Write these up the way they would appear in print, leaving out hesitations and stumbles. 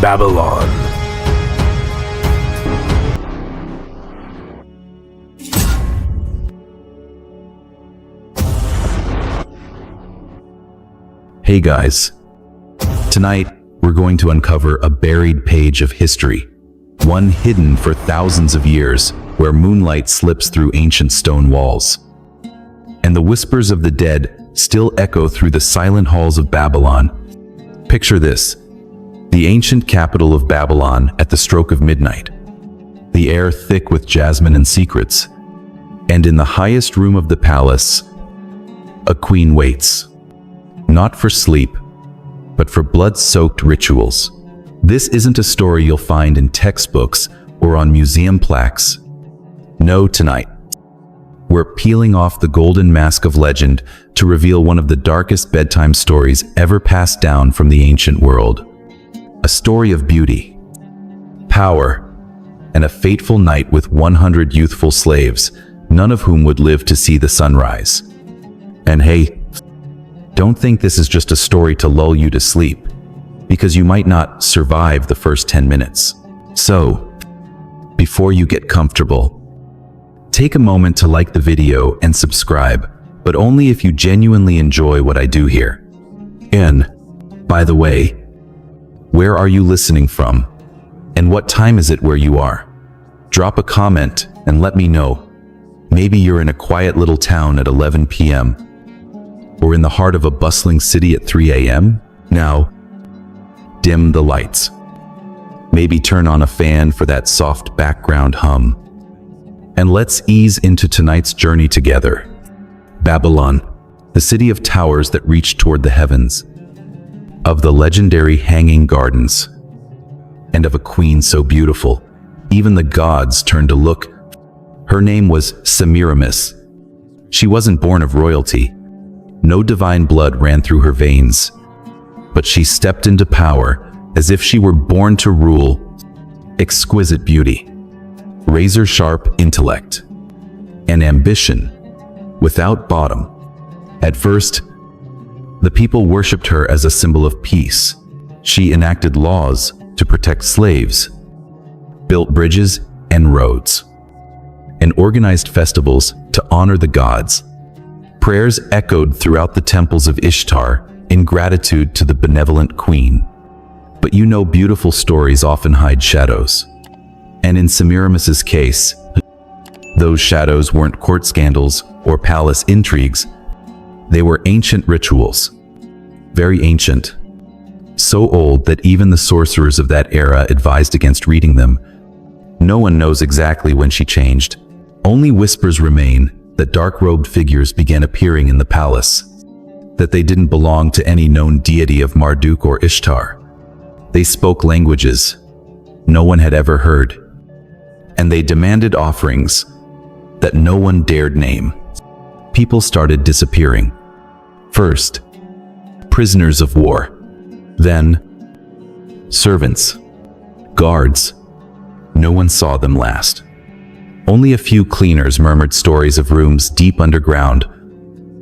Babylon. Hey guys, tonight we're going to uncover a buried page of history, one hidden for thousands of years, where moonlight slips through ancient stone walls. And the whispers of the dead still echo through the silent halls of Babylon. Picture this, the ancient capital of Babylon at the stroke of midnight, the air thick with jasmine and secrets, and in the highest room of the palace, a queen waits. Not for sleep, but for blood-soaked rituals. This isn't a story you'll find in textbooks or on museum plaques. No, tonight, we're peeling off the golden mask of legend to reveal one of the darkest bedtime stories ever passed down from the ancient world. A story of beauty, power, and a fateful night with 100 youthful slaves, none of whom would live to see the sunrise. And hey, don't think this is just a story to lull you to sleep, because you might not survive the first 10 minutes. So, before you get comfortable, take a moment to like the video and subscribe, but only if you genuinely enjoy what I do here. And, by the way, where are you listening from? And what time is it where you are? Drop a comment and let me know. Maybe you're in a quiet little town at 11 p.m., or in the heart of a bustling city at 3 a.m.? Now, dim the lights. Maybe turn on a fan for that soft background hum. And let's ease into tonight's journey together. Babylon, the city of towers that reach toward the heavens, of the legendary hanging gardens, and of a queen so beautiful, even the gods turned to look. Her name was Semiramis. She wasn't born of royalty. No divine blood ran through her veins, but she stepped into power as if she were born to rule. Exquisite beauty, razor-sharp intellect, and ambition without bottom. At first, the people worshipped her as a symbol of peace. She enacted laws to protect slaves, built bridges and roads, and organized festivals to honor the gods. Prayers echoed throughout the temples of Ishtar in gratitude to the benevolent queen. But you know, beautiful stories often hide shadows. And in Semiramis's case, those shadows weren't court scandals or palace intrigues. They were ancient rituals. Very ancient. So old that even the sorcerers of that era advised against reading them. No one knows exactly when she changed. Only whispers remain that dark-robed figures began appearing in the palace, that they didn't belong to any known deity of Marduk or Ishtar. They spoke languages no one had ever heard, and they demanded offerings that no one dared name. People started disappearing. First, prisoners of war, then servants, guards. No one saw them last. Only a few cleaners murmured stories of rooms deep underground,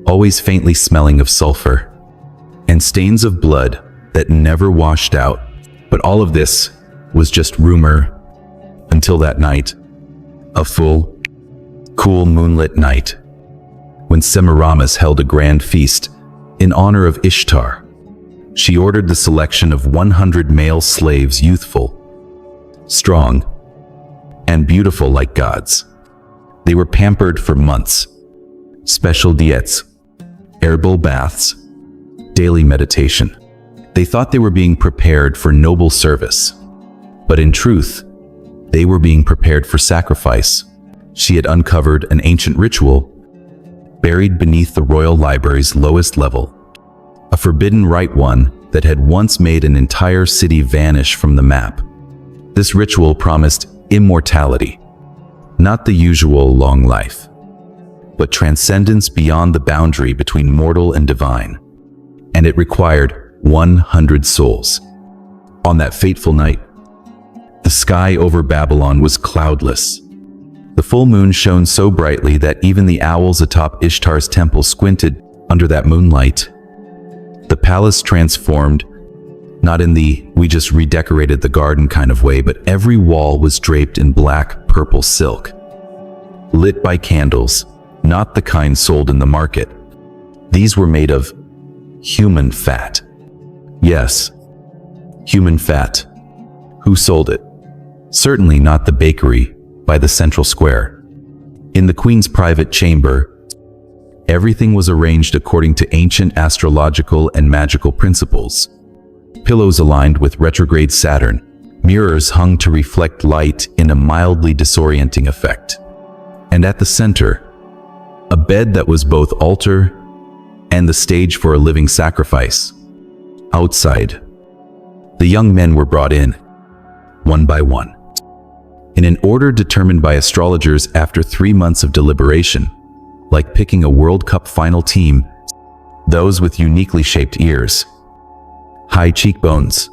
always faintly smelling of sulfur, and stains of blood that never washed out. But all of this was just rumor until that night, a full, cool moonlit night, when Semiramis held a grand feast in honor of Ishtar. She ordered the selection of 100 male slaves, youthful, strong, and beautiful like gods. They were pampered for months. Special diets, herbal baths, daily meditation. They thought they were being prepared for noble service. But in truth, they were being prepared for sacrifice. She had uncovered an ancient ritual buried beneath the royal library's lowest level. A forbidden rite, one that had once made an entire city vanish from the map. This ritual promised immortality, not the usual long life, but transcendence beyond the boundary between mortal and divine. And it required 100 souls. On that fateful night, the sky over Babylon was cloudless. The full moon shone so brightly that even the owls atop Ishtar's temple squinted under that moonlight. The palace transformed Not in the "we just redecorated the garden" kind of way, but every wall was draped in black, purple silk, lit by candles, not the kind sold in the market. These were made of human fat. Yes, human fat. Who sold it? Certainly not the bakery by the central square. In the Queen's private chamber, everything was arranged according to ancient astrological and magical principles. Pillows aligned with retrograde Saturn, mirrors hung to reflect light in a mildly disorienting effect. And at the center, a bed that was both altar and the stage for a living sacrifice. Outside, the young men were brought in, one by one, in an order determined by astrologers after 3 months of deliberation, like picking a World Cup final team. Those with uniquely shaped ears, high cheekbones,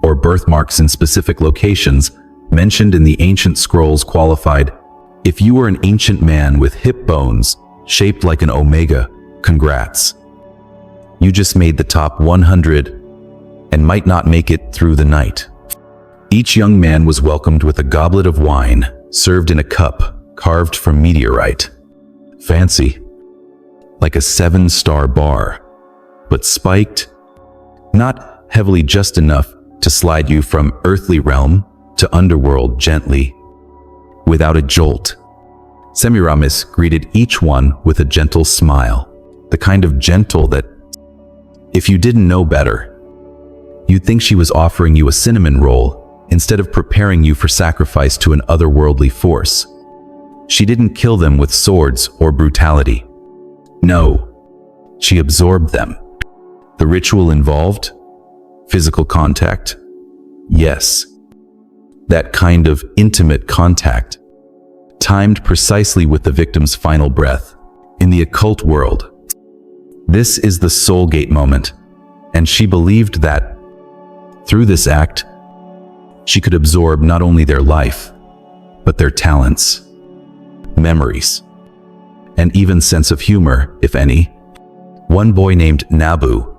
or birthmarks in specific locations mentioned in the ancient scrolls qualified. If you were an ancient man with hip bones shaped like an omega, congrats. You just made the top 100 and might not make it through the night. Each young man was welcomed with a goblet of wine, served in a cup carved from meteorite. Fancy, like a 7-star bar, but spiked, not heavily, just enough to slide you from earthly realm to underworld gently, without a jolt. Semiramis greeted each one with a gentle smile, the kind of gentle that, if you didn't know better, you'd think she was offering you a cinnamon roll instead of preparing you for sacrifice to an otherworldly force. She didn't kill them with swords or brutality. No, she absorbed them. The ritual involved physical contact. Yes, that kind of intimate contact, timed precisely with the victim's final breath. In the occult world, this is the soul gate moment, and she believed that through this act, she could absorb not only their life, but their talents, memories, and even sense of humor, if any. One boy named Nabu,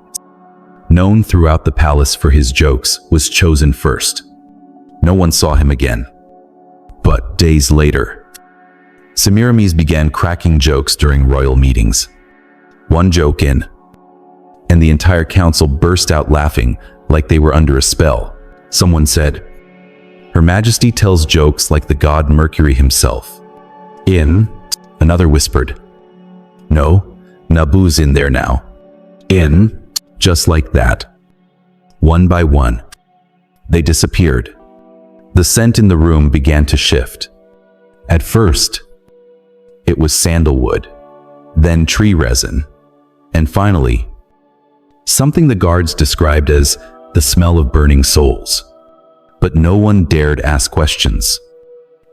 known throughout the palace for his jokes, was chosen first. No one saw him again. But days later, Semiramis began cracking jokes during royal meetings. One joke in, and the entire council burst out laughing like they were under a spell. Someone said, "Her Majesty tells jokes like the god Mercury himself." In, another whispered, "No, Nabu's in there now." In, just like that. One by one, they disappeared. The scent in the room began to shift. At first, it was sandalwood, then tree resin, and finally, something the guards described as the smell of burning souls. But no one dared ask questions.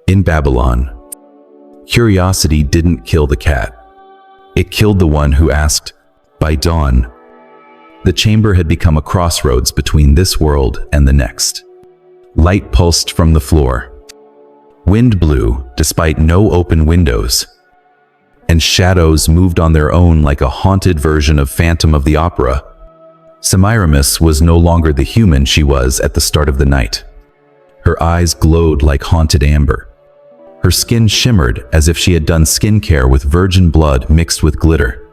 In Babylon, curiosity didn't kill the cat. It killed the one who asked. By dawn, the chamber had become a crossroads between this world and the next. Light pulsed from the floor. Wind blew despite no open windows. And shadows moved on their own like a haunted version of Phantom of the Opera. Semiramis was no longer the human she was at the start of the night. Her eyes glowed like haunted amber. Her skin shimmered as if she had done skincare with virgin blood mixed with glitter.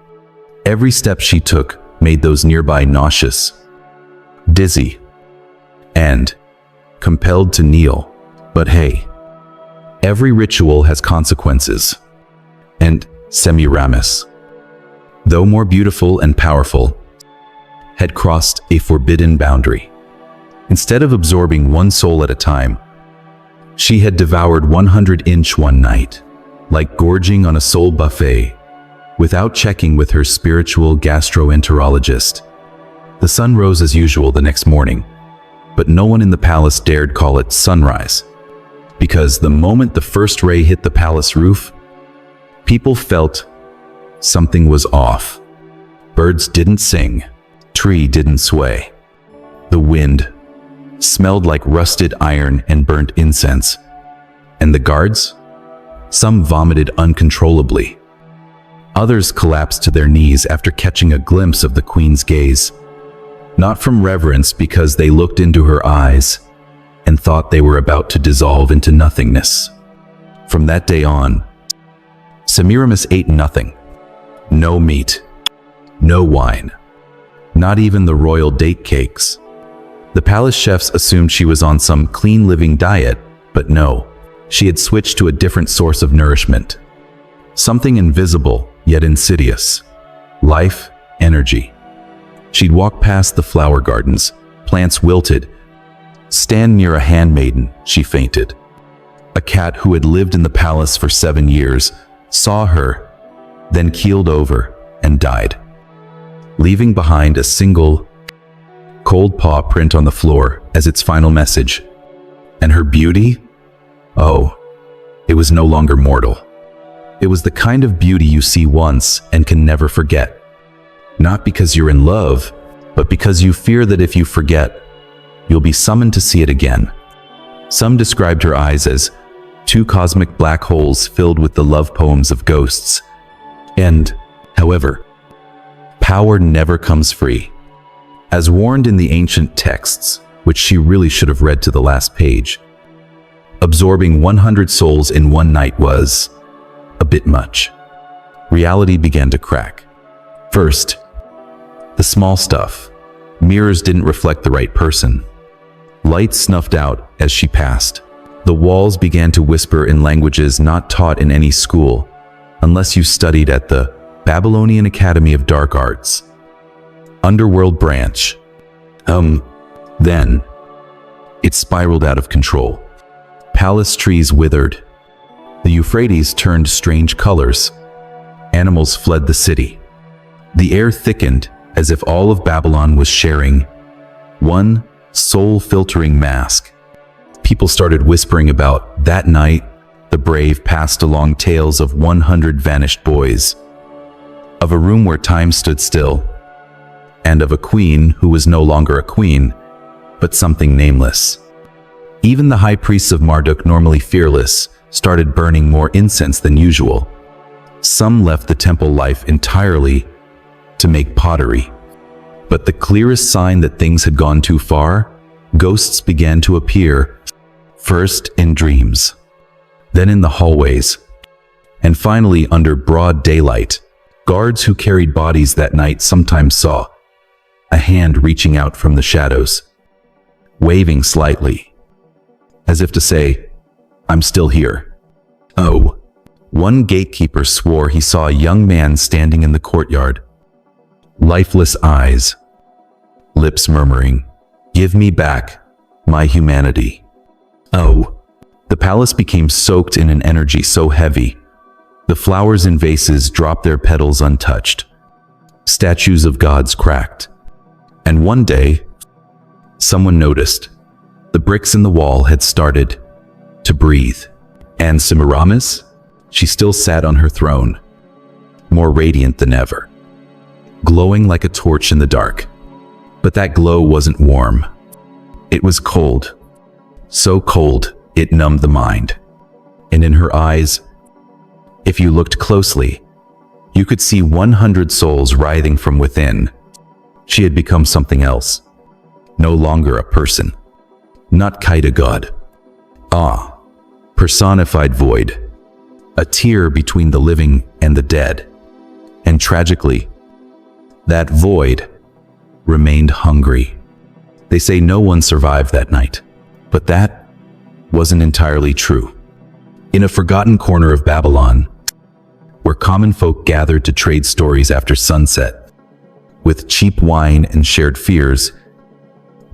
Every step she took made those nearby nauseous, dizzy, and compelled to kneel. But hey, every ritual has consequences. And Semiramis, though more beautiful and powerful, had crossed a forbidden boundary. Instead of absorbing one soul at a time, she had devoured 100-inch one night, like gorging on a soul buffet, without checking with her spiritual gastroenterologist. The sun rose as usual the next morning, but no one in the palace dared call it sunrise, because the moment the first ray hit the palace roof, people felt something was off. Birds didn't sing, tree didn't sway. The wind smelled like rusted iron and burnt incense. And the guards? Some vomited uncontrollably. Others collapsed to their knees after catching a glimpse of the Queen's gaze. Not from reverence, because they looked into her eyes and thought they were about to dissolve into nothingness. From that day on, Semiramis ate nothing. No meat, no wine, not even the royal date cakes. The palace chefs assumed she was on some clean living diet, but no, she had switched to a different source of nourishment. Something invisible, yet insidious. Life, energy. She'd walk past the flower gardens, plants wilted. Stand near a handmaiden, she fainted. A cat who had lived in the palace for 7 years saw her, then keeled over and died, leaving behind a single, cold paw print on the floor as its final message. And her beauty? Oh, it was no longer mortal. It was the kind of beauty you see once and can never forget. Not because you're in love, but because you fear that if you forget, you'll be summoned to see it again. Some described her eyes as 2 cosmic black holes filled with the love poems of ghosts. And, however, power never comes free. As warned in the ancient texts, which she really should have read to the last page, absorbing 100 souls in one night was a bit much. Reality began to crack. First, the small stuff. Mirrors didn't reflect the right person. Light snuffed out as she passed. The walls began to whisper in languages not taught in any school, unless you studied at the Babylonian Academy of Dark Arts. Underworld branch. Then, it spiraled out of control. Palace trees withered. The Euphrates turned strange colors. Animals fled the city. The air thickened as if all of Babylon was sharing one soul-filtering mask. People started whispering about that night. The brave passed along tales of 100 vanished boys, of a room where time stood still, and of a queen who was no longer a queen, but something nameless. Even the high priests of Marduk, normally fearless, started burning more incense than usual. Some left the temple life entirely to make pottery. But the clearest sign that things had gone too far, ghosts began to appear, first in dreams, then in the hallways, and finally under broad daylight. Guards who carried bodies that night sometimes saw a hand reaching out from the shadows, waving slightly, as if to say, "I'm still here." Oh, one gatekeeper swore he saw a young man standing in the courtyard, lifeless eyes, lips murmuring, "Give me back my humanity." Oh, the palace became soaked in an energy so heavy, the flowers in vases dropped their petals untouched. Statues of gods cracked. And one day, someone noticed the bricks in the wall had started to breathe. And Semiramis, she still sat on her throne, more radiant than ever, glowing like a torch in the dark. But that glow wasn't warm. It was cold. So cold, it numbed the mind. And in her eyes, if you looked closely, you could see 100 souls writhing from within. She had become something else. No longer a person. Not quite a god. Personified void. A tear between the living and the dead. And tragically, that void remained hungry. They say no one survived that night, but that wasn't entirely true. In a forgotten corner of Babylon, where common folk gathered to trade stories after sunset, with cheap wine and shared fears,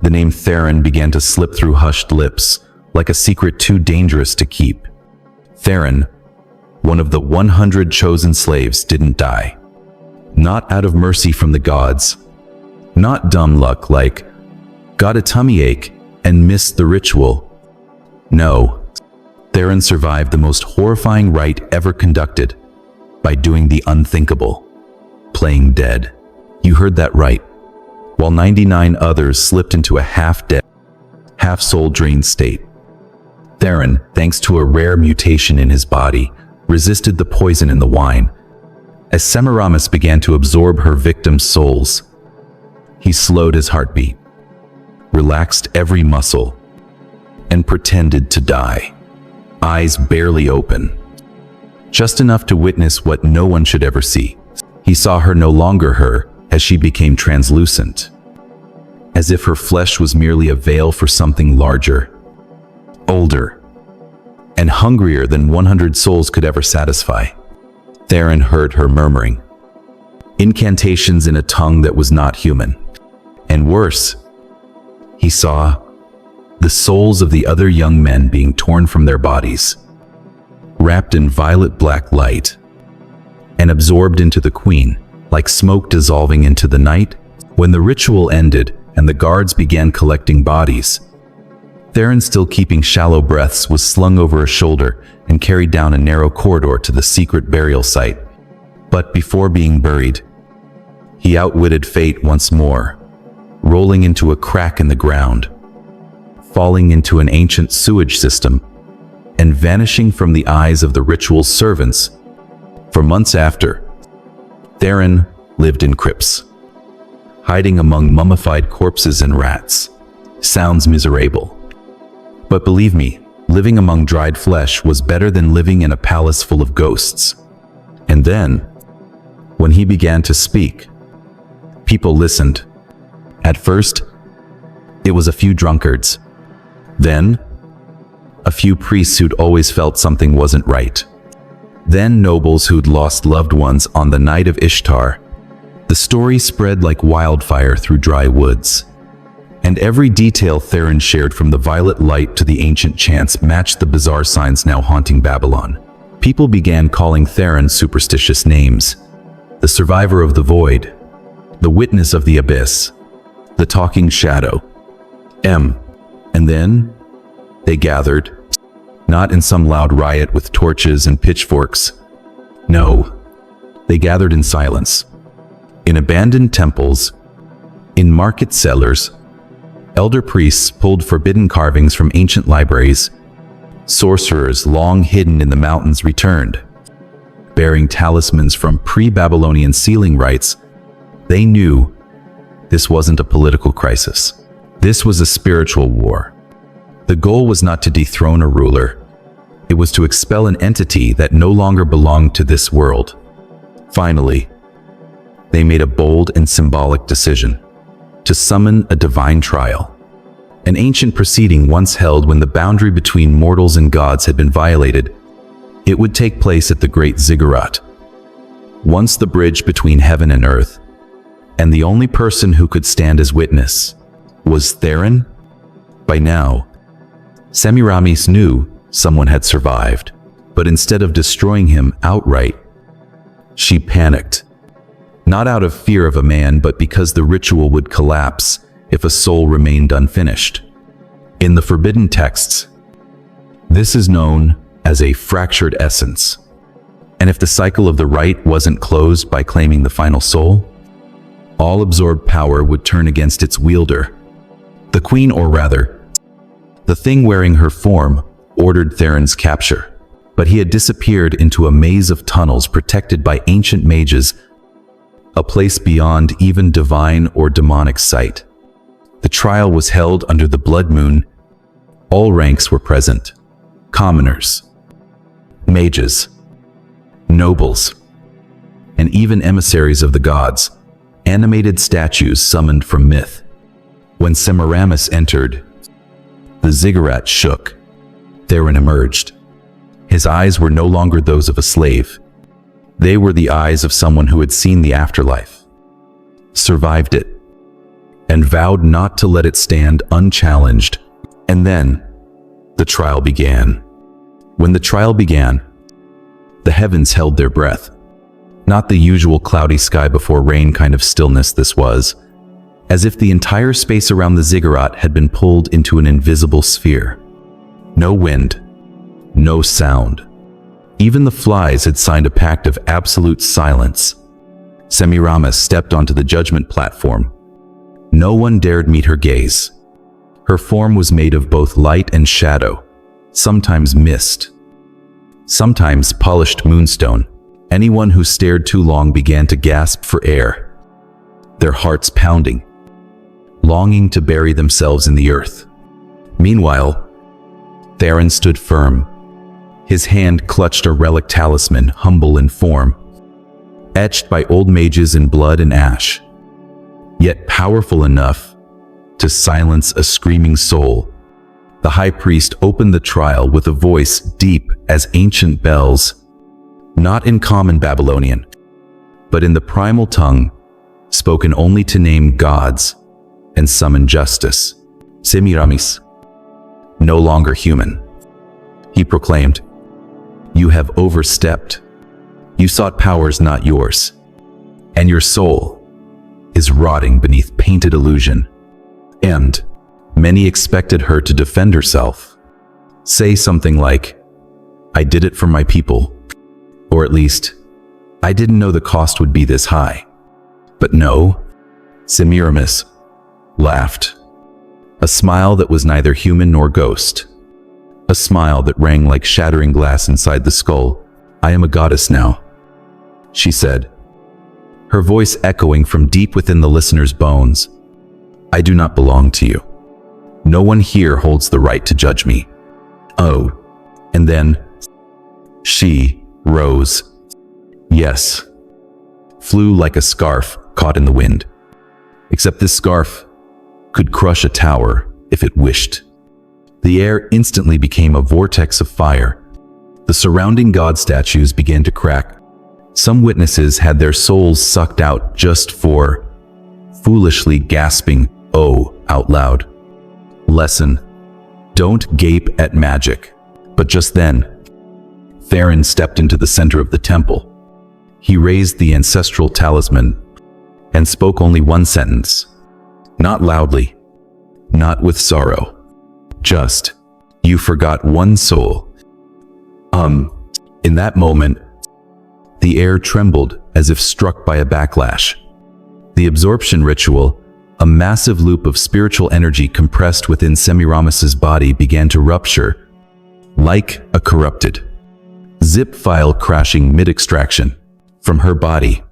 the name Theron began to slip through hushed lips like a secret too dangerous to keep. Theron, one of the 100 chosen slaves, didn't die. Not out of mercy from the gods. Not dumb luck like, got a tummy ache and missed the ritual. No, Theron survived the most horrifying rite ever conducted by doing the unthinkable, playing dead. You heard that right. While 99 others slipped into a half-dead, half-soul-drained state, Theron, thanks to a rare mutation in his body, resisted the poison in the wine. As Semiramis began to absorb her victims' souls, He slowed his heartbeat, relaxed every muscle, and pretended to die, eyes barely open, just enough to witness what no one should ever see. He saw her no longer her as she became translucent, as if her flesh was merely a veil for something larger, older, and hungrier than 100 souls could ever satisfy. Theron heard her murmuring incantations in a tongue that was not human. And worse, he saw the souls of the other young men being torn from their bodies, wrapped in violet black light, and absorbed into the queen, like smoke dissolving into the night. When the ritual ended and the guards began collecting bodies, Theron, still keeping shallow breaths, was slung over a shoulder and carried down a narrow corridor to the secret burial site. But before being buried, he outwitted fate once more, rolling into a crack in the ground, falling into an ancient sewage system, and vanishing from the eyes of the ritual's servants. For months after, Theron lived in crypts, hiding among mummified corpses and rats. Sounds miserable. But believe me, living among dried flesh was better than living in a palace full of ghosts. And then, when he began to speak, people listened. At first, it was a few drunkards. Then, a few priests who'd always felt something wasn't right. Then nobles who'd lost loved ones on the night of Ishtar. The story spread like wildfire through dry woods. And every detail Theron shared, from the violet light to the ancient chants, matched the bizarre signs now haunting Babylon. People began calling Theron superstitious names: the survivor of the void, the witness of the abyss, the talking shadow. And then they gathered, not in some loud riot with torches and pitchforks. No, they gathered in silence, in abandoned temples, in market cellars. Elder priests pulled forbidden carvings from ancient libraries. Sorcerers long hidden in the mountains returned, bearing talismans from pre-Babylonian sealing rites. They knew this wasn't a political crisis. This was a spiritual war. The goal was not to dethrone a ruler. It was to expel an entity that no longer belonged to this world. Finally, they made a bold and symbolic decision: to summon a divine trial. An ancient proceeding once held when the boundary between mortals and gods had been violated. It would take place at the Great Ziggurat, once the bridge between heaven and earth. And the only person who could stand as witness was Theron. By now, Semiramis knew someone had survived, but instead of destroying him outright, she panicked. Not out of fear of a man, but because the ritual would collapse if a soul remained unfinished. In the forbidden texts, this is known as a fractured essence. And if the cycle of the rite wasn't closed by claiming the final soul, all absorbed power would turn against its wielder. The queen, or rather, the thing wearing her form, ordered Theron's capture. But he had disappeared into a maze of tunnels protected by ancient mages, a place beyond even divine or demonic sight. The trial was held under the blood moon. All ranks were present: commoners, mages, nobles, and even emissaries of the gods, animated statues summoned from myth. When Semiramis entered, the ziggurat shook. Theron emerged. His eyes were no longer those of a slave. They were the eyes of someone who had seen the afterlife, survived it, and vowed not to let it stand unchallenged. And then, the trial began. When the trial began, the heavens held their breath. Not the usual cloudy sky before rain kind of stillness this was, as if the entire space around the ziggurat had been pulled into an invisible sphere. No wind, no sound. Even the flies had signed a pact of absolute silence. Semiramis stepped onto the judgment platform. No one dared meet her gaze. Her form was made of both light and shadow, sometimes mist, sometimes polished moonstone. Anyone who stared too long began to gasp for air, their hearts pounding. longing to bury themselves in the earth. Meanwhile, Theron stood firm. His hand clutched a relic talisman, humble in form, etched by old mages in blood and ash, yet powerful enough to silence a screaming soul. The high priest opened the trial with a voice deep as ancient bells, not in common Babylonian, but in the primal tongue, spoken only to name gods and summon justice. Semiramis, no longer human. He proclaimed, "You have overstepped. You sought powers not yours, and your soul is rotting beneath painted illusion." And many expected her to defend herself, say something like, "I did it for my people," or at least, "I didn't know the cost would be this high." But no, Semiramis laughed. A smile that was neither human nor ghost. A smile that rang like shattering glass inside the skull. "I am a goddess now," she said, her voice echoing from deep within the listener's bones. "I do not belong to you. No one here holds the right to judge me." Oh, and then she rose. Yes, flew like a scarf caught in the wind. Except this scarf could crush a tower if it wished. The air instantly became a vortex of fire. The surrounding god statues began to crack. Some witnesses had their souls sucked out just for foolishly gasping, "Oh," out loud. Lesson: don't gape at magic. But just then, Theron stepped into the center of the temple. He raised the ancestral talisman and spoke only one sentence. Not loudly, not with sorrow. Just, "You forgot one soul." In that moment, the air trembled as if struck by a backlash. The absorption ritual, a massive loop of spiritual energy compressed within Semiramis's body, began to rupture, like a corrupted zip file crashing mid-extraction. From her body,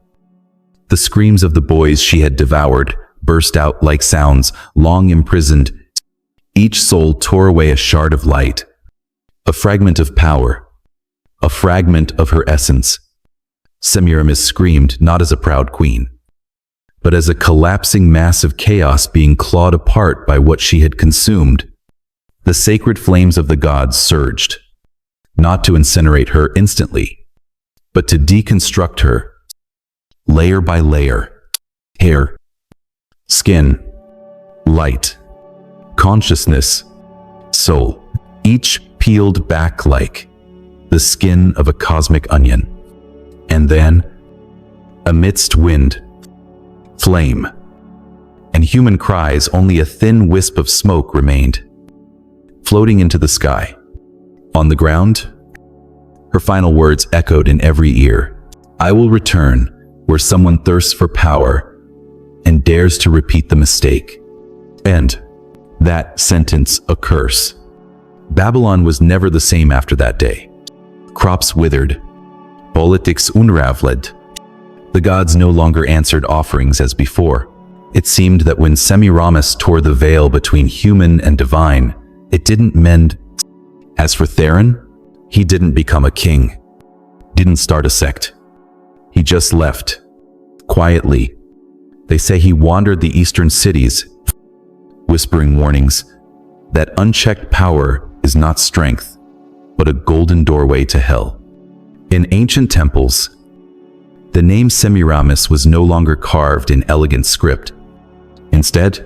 the screams of the boys she had devoured burst out like sounds long imprisoned. Each soul tore away a shard of light, a fragment of power, a fragment of her essence. Semiramis screamed not as a proud queen, but as a collapsing mass of chaos being clawed apart by what she had consumed. The sacred flames of the gods surged, not to incinerate her instantly, but to deconstruct her, layer by layer. Hair, skin, light, consciousness, soul, each peeled back like the skin of a cosmic onion. And then, amidst wind, flame, and human cries, only a thin wisp of smoke remained, floating into the sky. On the ground, her final words echoed in every ear. "I will return where someone thirsts for power and dares to repeat the mistake." And that sentence a curse. Babylon was never the same after that day. Crops withered, politics unravled. The gods no longer answered offerings as before. It seemed that when Semiramis tore the veil between human and divine, it didn't mend. As for Theron, he didn't become a king, didn't start a sect. He just left, quietly. They say he wandered the eastern cities, whispering warnings that unchecked power is not strength, but a golden doorway to hell. In ancient temples, the name Semiramis was no longer carved in elegant script. Instead,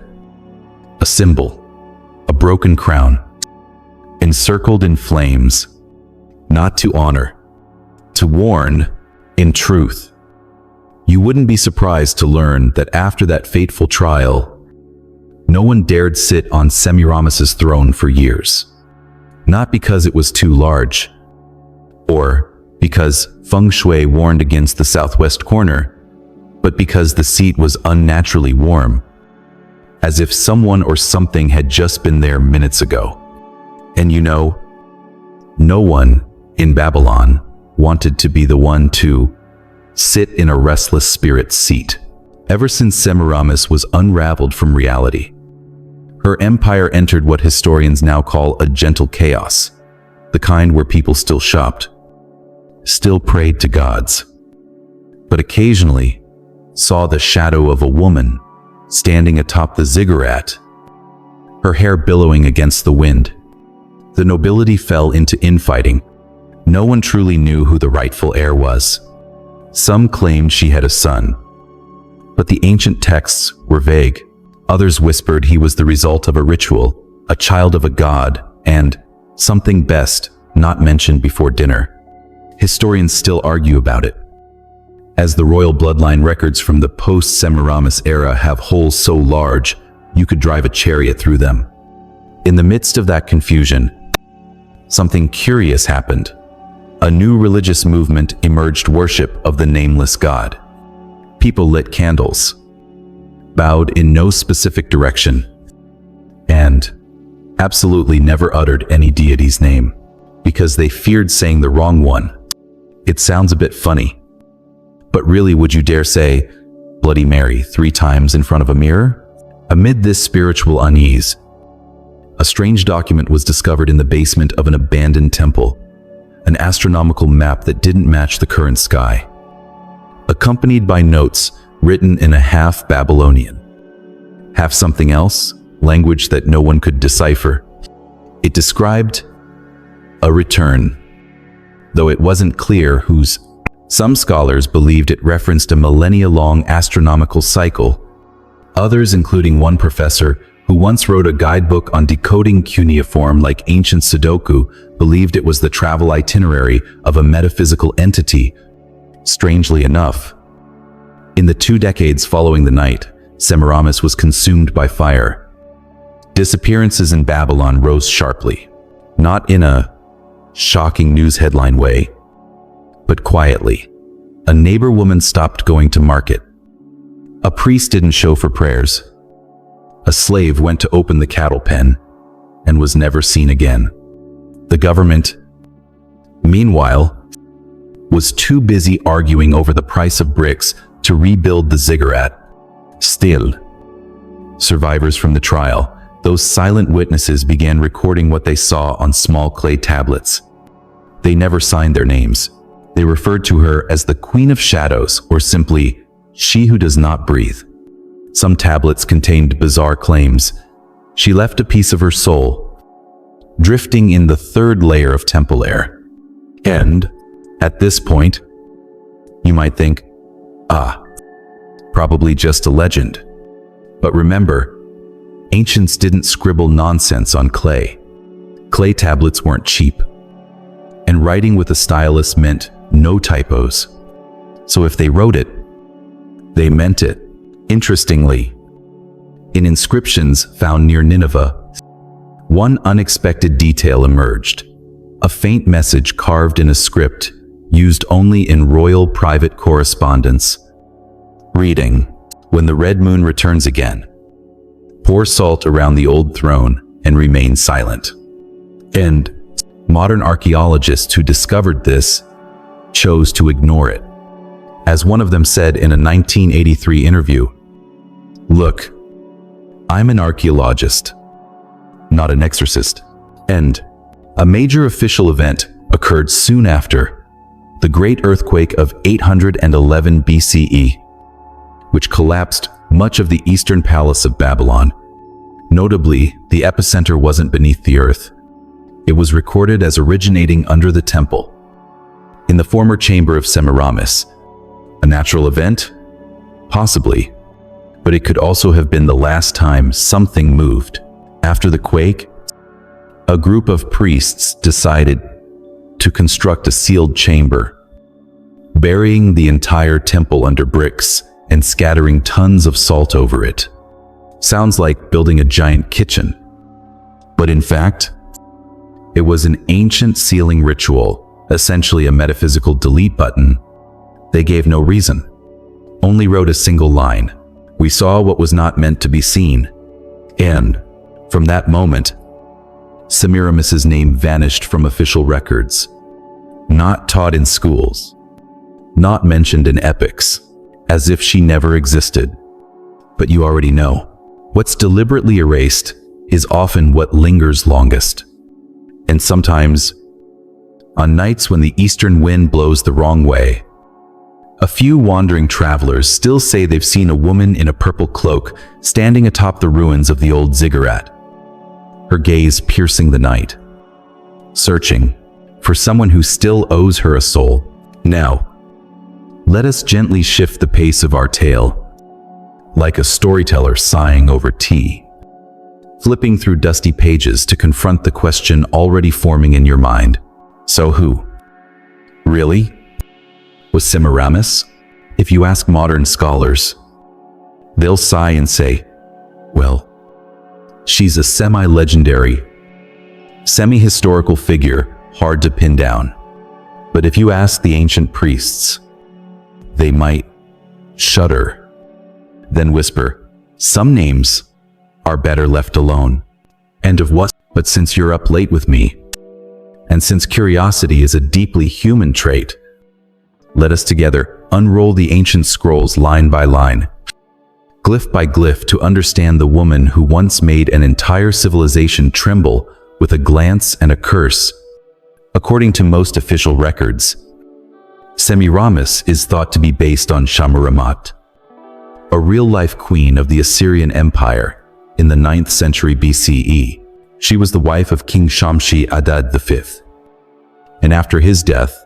a symbol, a broken crown, encircled in flames, not to honor, to warn in truth. You wouldn't be surprised to learn that after that fateful trial, no one dared sit on Semiramis's throne for years. Not because it was too large, or because feng shui warned against the southwest corner, but because the seat was unnaturally warm, as if someone or something had just been there minutes ago. And you know, no one in Babylon wanted to be the one to sit in a restless spirit's seat. Ever since Semiramis was unraveled from reality, Her empire entered what historians now call a gentle chaos, the kind where people still shopped, still prayed to gods, but occasionally saw the shadow of a woman standing atop the ziggurat, her hair billowing against the wind. The nobility fell into infighting. No one truly knew who the rightful heir was. Some claimed she had a son, but the ancient texts were vague. Others whispered he was the result of a ritual, a child of a god, and something best not mentioned before dinner. Historians still argue about it, as the royal bloodline records from the post-Semiramis era have holes so large you could drive a chariot through them. In the midst of that confusion, something curious happened. A new religious movement emerged: worship of the nameless god. People lit candles, bowed in no specific direction, and absolutely never uttered any deity's name, because they feared saying the wrong one. It sounds a bit funny, but really, would you dare say Bloody Mary 3 times in front of a mirror? Amid this spiritual unease, a strange document was discovered in the basement of an abandoned temple, an astronomical map that didn't match the current sky, accompanied by notes written in a half Babylonian, half something else, language that no one could decipher. It described a return, though it wasn't clear whose. Some scholars believed it referenced a millennia-long astronomical cycle. Others, including one professor who once wrote a guidebook on decoding cuneiform like ancient Sudoku, believed it was the travel itinerary of a metaphysical entity. Strangely enough, in the 2 decades following the night, Semiramis was consumed by fire. Disappearances in Babylon rose sharply, not in a shocking news headline way, but quietly. A neighbor woman stopped going to market. A priest didn't show for prayers. A slave went to open the cattle pen and was never seen again. The government, meanwhile, was too busy arguing over the price of bricks to rebuild the ziggurat. Still, survivors from the trial, those silent witnesses, began recording what they saw on small clay tablets. They never signed their names. They referred to her as the Queen of Shadows, or simply, she who does not breathe. Some tablets contained bizarre claims. She left a piece of her soul drifting in the 3rd layer of temple air. And at this point, you might think, probably just a legend. But remember, ancients didn't scribble nonsense on clay. Clay tablets weren't cheap, and writing with a stylus meant no typos. So if they wrote it, they meant it. Interestingly, in inscriptions found near Nineveh, one unexpected detail emerged: a faint message carved in a script used only in royal private correspondence, reading, "When the red moon returns again, pour salt around the old throne and remain silent." And modern archaeologists who discovered this chose to ignore it. As one of them said in a 1983 interview, "Look, I'm an archaeologist, not an exorcist." And a major official event occurred soon after: the Great Earthquake of 811 BCE, which collapsed much of the eastern palace of Babylon. Notably, the epicenter wasn't beneath the earth. It was recorded as originating under the temple, in the former chamber of Semiramis. A natural event? Possibly. But it could also have been the last time something moved. After the quake, a group of priests decided to construct a sealed chamber, burying the entire temple under bricks and scattering tons of salt over it. Sounds like building a giant kitchen. But in fact, it was an ancient sealing ritual, essentially a metaphysical delete button. They gave no reason, only wrote a single line: "We saw what was not meant to be seen." And from that moment, Semiramis's name vanished from official records. Not taught in schools, not mentioned in epics, as if she never existed. But you already know. What's deliberately erased is often what lingers longest. And sometimes, on nights when the eastern wind blows the wrong way, a few wandering travelers still say they've seen a woman in a purple cloak standing atop the ruins of the old ziggurat, her gaze piercing the night, searching for someone who still owes her a soul. Now, let us gently shift the pace of our tale, like a storyteller sighing over tea, flipping through dusty pages to confront the question already forming in your mind. So who? Really? Was Semiramis? If you ask modern scholars, they'll sigh and say, well, she's a semi-legendary, semi-historical figure, hard to pin down. But if you ask the ancient priests, they might shudder, then whisper, some names are better left alone. And of what? But since you're up late with me, and since curiosity is a deeply human trait, let us together unroll the ancient scrolls line by line, glyph by glyph, to understand the woman who once made an entire civilization tremble with a glance and a curse. According to most official records, Semiramis is thought to be based on Shamaramot, a real-life queen of the Assyrian Empire in the 9th century BCE. She was the wife of King Shamshi-Adad V. And after his death,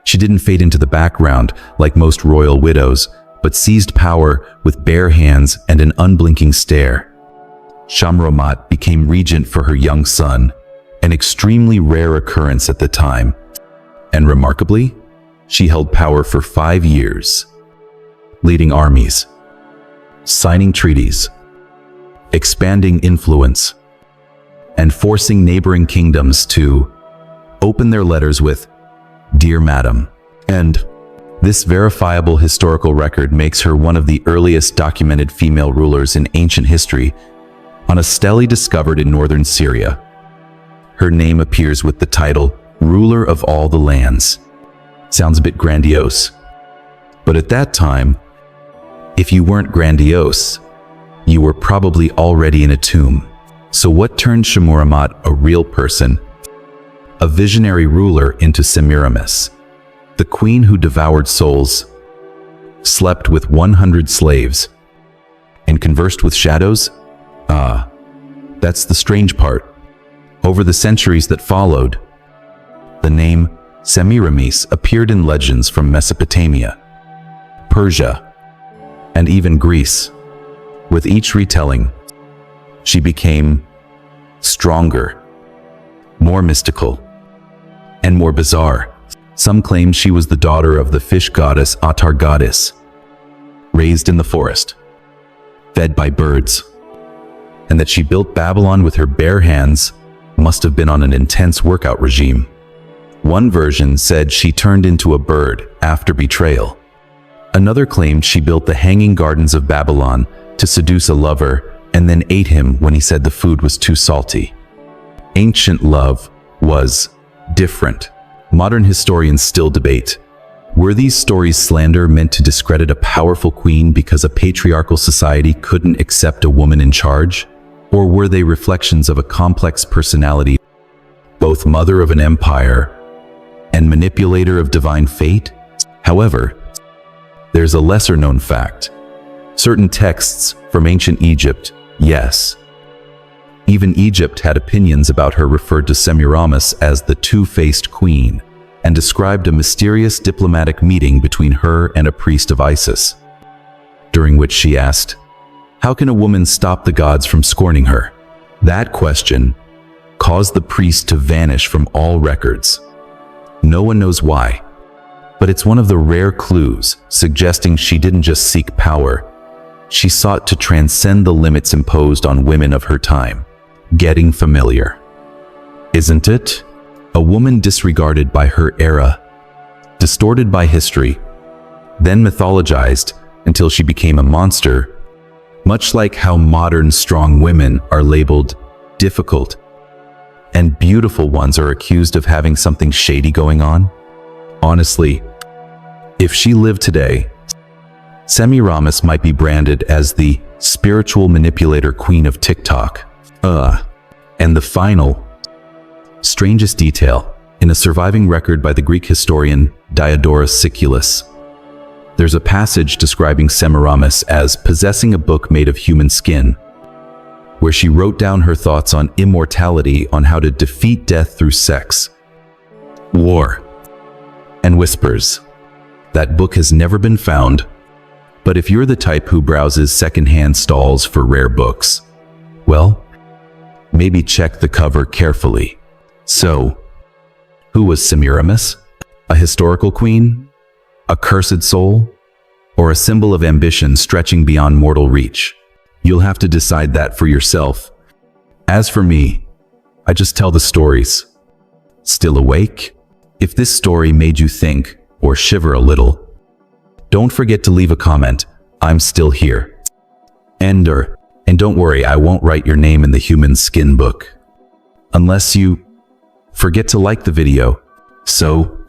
she didn't fade into the background like most royal widows, but seized power with bare hands and an unblinking stare. Shamaramot became regent for her young son, an extremely rare occurrence at the time. And remarkably, she held power for 5 years, leading armies, signing treaties, expanding influence, and forcing neighboring kingdoms to open their letters with, "Dear Madam." And this verifiable historical record makes her one of the earliest documented female rulers in ancient history. On a stele discovered in northern Syria, her name appears with the title, Ruler of All the Lands. Sounds a bit grandiose. But at that time, if you weren't grandiose, you were probably already in a tomb. So what turned Shamaramot, a real person, a visionary ruler, into Semiramis, the queen who devoured souls, slept with 100 slaves, and conversed with shadows? That's the strange part. Over the centuries that followed, the name Semiramis appeared in legends from Mesopotamia, Persia, and even Greece. With each retelling, she became stronger, more mystical, and more bizarre. Some claim she was the daughter of the fish goddess Atargatis, raised in the forest, fed by birds, and that she built Babylon with her bare hands, must have been on an intense workout regime. One version said she turned into a bird after betrayal. Another claimed she built the Hanging Gardens of Babylon to seduce a lover and then ate him when he said the food was too salty. Ancient love was different. Modern historians still debate, were these stories slander meant to discredit a powerful queen because a patriarchal society couldn't accept a woman in charge? Or were they reflections of a complex personality, both mother of an empire and manipulator of divine fate? However, there's a lesser-known fact. Certain texts from ancient Egypt, yes, even Egypt had opinions about her, referred to Semiramis as the two-faced queen, and described a mysterious diplomatic meeting between her and a priest of Isis, during which she asked, "How can a woman stop the gods from scorning her?" That question caused the priest to vanish from all records. No one knows why, but it's one of the rare clues suggesting she didn't just seek power, she sought to transcend the limits imposed on women of her time. Getting familiar, isn't it? A woman disregarded by her era, distorted by history, then mythologized until she became a monster, much like how modern strong women are labeled difficult and beautiful ones are accused of having something shady going on. Honestly, if she lived today, Semiramis might be branded as the spiritual manipulator queen of TikTok. And the final, strangest detail, in a surviving record by the Greek historian Diodorus Siculus, there's a passage describing Semiramis as possessing a book made of human skin, where she wrote down her thoughts on immortality, on how to defeat death through sex, war, and whispers. That book has never been found, but if you're the type who browses secondhand stalls for rare books, well, maybe check the cover carefully. So, who was Semiramis? A historical queen? A cursed soul? Or a symbol of ambition stretching beyond mortal reach? You'll have to decide that for yourself. As for me, I just tell the stories. Still awake? If this story made you think or shiver a little, don't forget to leave a comment. I'm still here. And don't worry, I won't write your name in the human skin book. Unless you forget to like the video. So,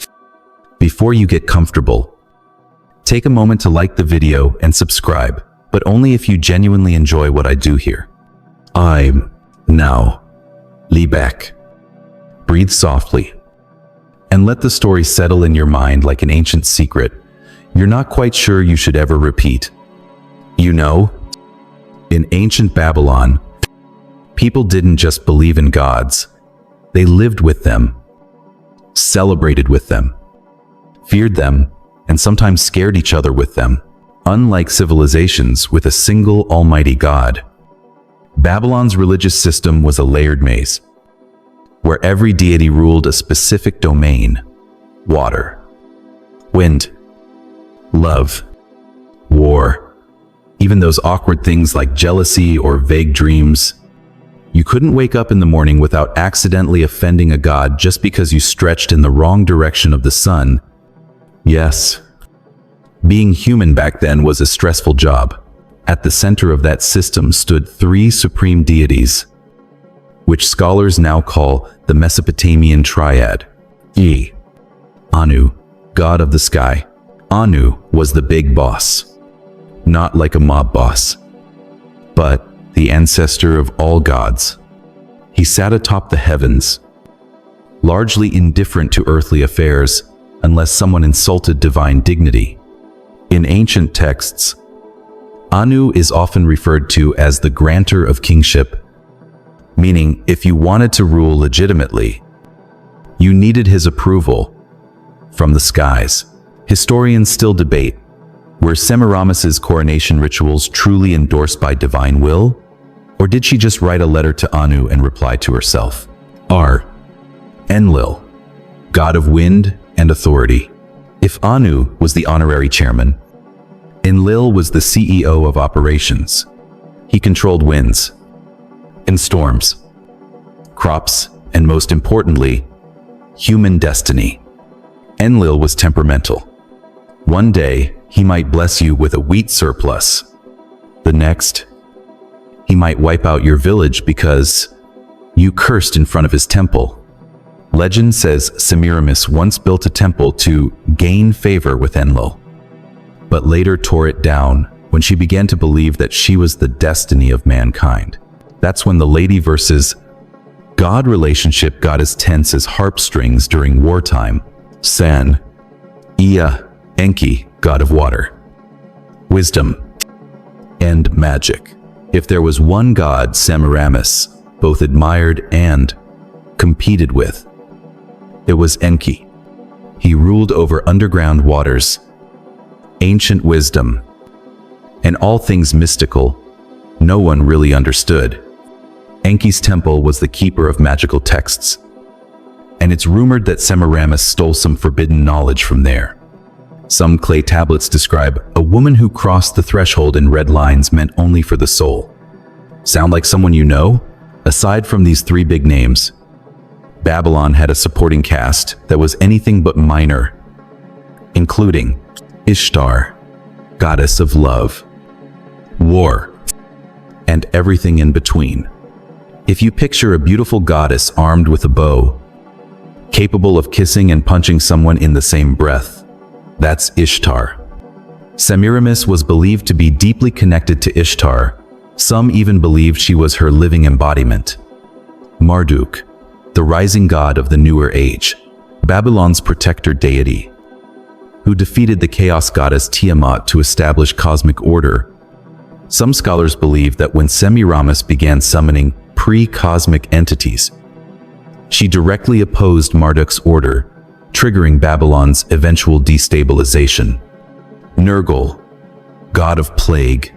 before you get comfortable, take a moment to like the video and subscribe, but only if you genuinely enjoy what I do here. I'm now lie back. Breathe softly and let the story settle in your mind like an ancient secret you're not quite sure you should ever repeat. You know, in ancient Babylon, people didn't just believe in gods. They lived with them, celebrated with them, feared them, and sometimes scared each other with them. Unlike civilizations with a single almighty god, Babylon's religious system was a layered maze, where every deity ruled a specific domain: water, wind, love, war, even those awkward things like jealousy or vague dreams. You couldn't wake up in the morning without accidentally offending a god just because you stretched in the wrong direction of the sun. Yes, being human back then was a stressful job. At the center of that system stood three supreme deities, which scholars now call the Mesopotamian triad. Anu, god of the sky. Anu was the big boss, not like a mob boss, but the ancestor of all gods. He sat atop the heavens, largely indifferent to earthly affairs unless someone insulted divine dignity. In ancient texts, Anu is often referred to as the grantor of kingship, meaning if you wanted to rule legitimately, you needed his approval from the skies. Historians still debate, were Semiramis's coronation rituals truly endorsed by divine will? Or did she just write a letter to Anu and reply to herself? Enlil, god of wind and authority. If Anu was the honorary chairman, Enlil was the CEO of operations. He controlled winds and storms, crops, and most importantly, human destiny. Enlil was temperamental. One day, he might bless you with a wheat surplus. The next, he might wipe out your village because you cursed in front of his temple. Legend says Semiramis once built a temple to gain favor with Enlil, but later tore it down when she began to believe that she was the destiny of mankind. That's when the lady versus God relationship got as tense as harp strings during wartime. San, Enki, god of water, wisdom, and magic. If there was one god Semiramis both admired and competed with, it was Enki. He ruled over underground waters, ancient wisdom, and all things mystical no one really understood. Enki's temple was the keeper of magical texts, and it's rumored that Semiramis stole some forbidden knowledge from there. Some clay tablets describe a woman who crossed the threshold in red lines meant only for the soul. Sound like someone you know? Aside from these three big names, Babylon had a supporting cast that was anything but minor, including Ishtar, goddess of love, war, and everything in between. If you picture a beautiful goddess armed with a bow, capable of kissing and punching someone in the same breath, that's Ishtar. Semiramis was believed to be deeply connected to Ishtar, Some even believed she was her living embodiment. Marduk, the rising god of the newer age, Babylon's protector deity, who defeated the chaos goddess Tiamat to establish cosmic order. Some scholars believe that when Semiramis began summoning pre-cosmic entities, she directly opposed Marduk's order, triggering Babylon's eventual destabilization. Nergal, god of plague,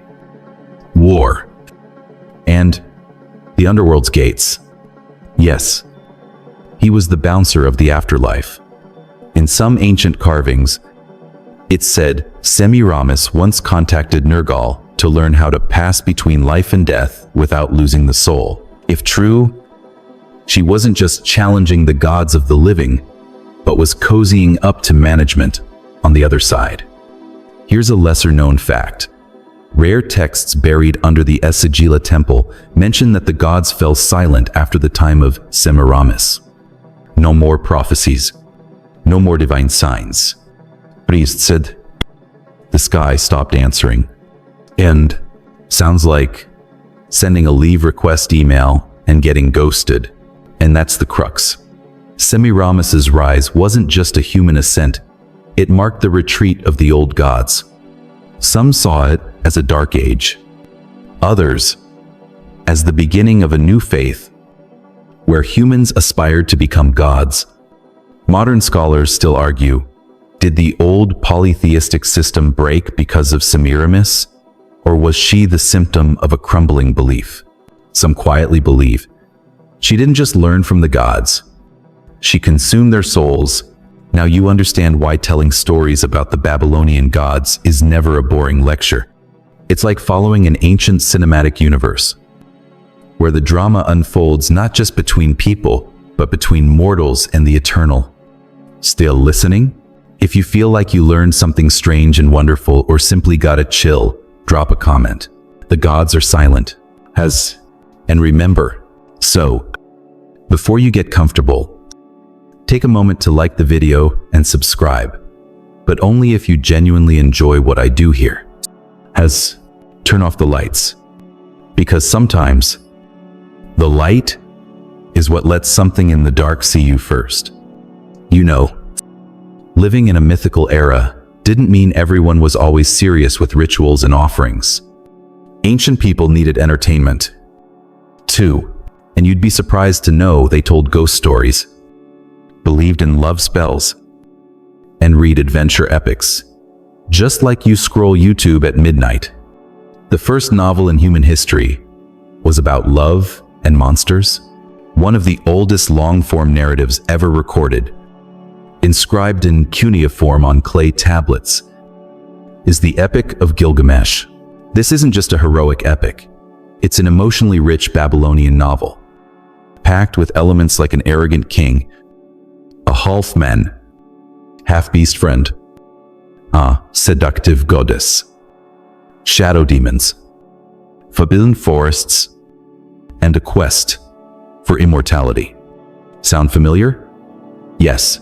war, and the underworld's gates. Yes, he was the bouncer of the afterlife. In some ancient carvings, it's said Semiramis once contacted Nergal to learn how to pass between life and death without losing the soul. If true, she wasn't just challenging the gods of the living, but was cozying up to management on the other side. Here's a lesser-known fact. Rare texts buried under the Esagila temple mention that the gods fell silent after the time of Semiramis. No more prophecies, no more divine signs. Priest said, the sky stopped answering. And sounds like sending a leave request email and getting ghosted. And that's the crux. Semiramis's rise wasn't just a human ascent, it marked the retreat of the old gods. Some saw it as a dark age, others as the beginning of a new faith, where humans aspired to become gods. Modern scholars still argue, did the old polytheistic system break because of Semiramis, or was she the symptom of a crumbling belief? Some quietly believe she didn't just learn from the gods, she consumed their souls. Now you understand why telling stories about the Babylonian gods is never a boring lecture. It's like following an ancient cinematic universe, where the drama unfolds not just between people, but between mortals and the eternal. Still listening? If you feel like you learned something strange and wonderful or simply got a chill, drop a comment. The gods are silent. And remember, before you get comfortable, take a moment to like the video and subscribe, but only if you genuinely enjoy what I do here. Turn off the lights, because sometimes the light is what lets something in the dark see you first. You know, living in a mythical era didn't mean everyone was always serious with rituals and offerings. Ancient people needed entertainment, too, and you'd be surprised to know they told ghost stories, believed in love spells, and read adventure epics, just like you scroll YouTube at midnight. The first novel in human history was about love and monsters, one of the oldest long-form narratives ever recorded, inscribed in cuneiform on clay tablets, is the Epic of Gilgamesh. This isn't just a heroic epic, it's an emotionally rich Babylonian novel, packed with elements like an arrogant king, a half-man, half-beast friend, a seductive goddess, shadow demons, forbidden forests, and a quest for immortality. Sound familiar? Yes.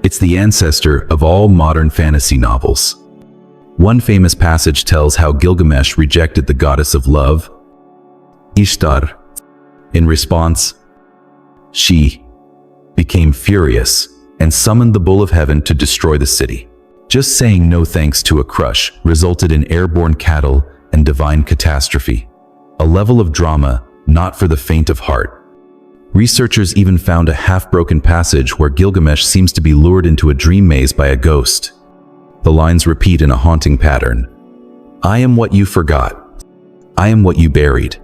It's the ancestor of all modern fantasy novels. One famous passage tells how Gilgamesh rejected the goddess of love, Ishtar. In response, she became furious and summoned the bull of heaven to destroy the city. Just saying no thanks to a crush resulted in airborne cattle and divine catastrophe, a level of drama not for the faint of heart. Researchers even found a half-broken passage where Gilgamesh seems to be lured into a dream maze by a ghost. The lines repeat in a haunting pattern. I am what you forgot. I am what you buried.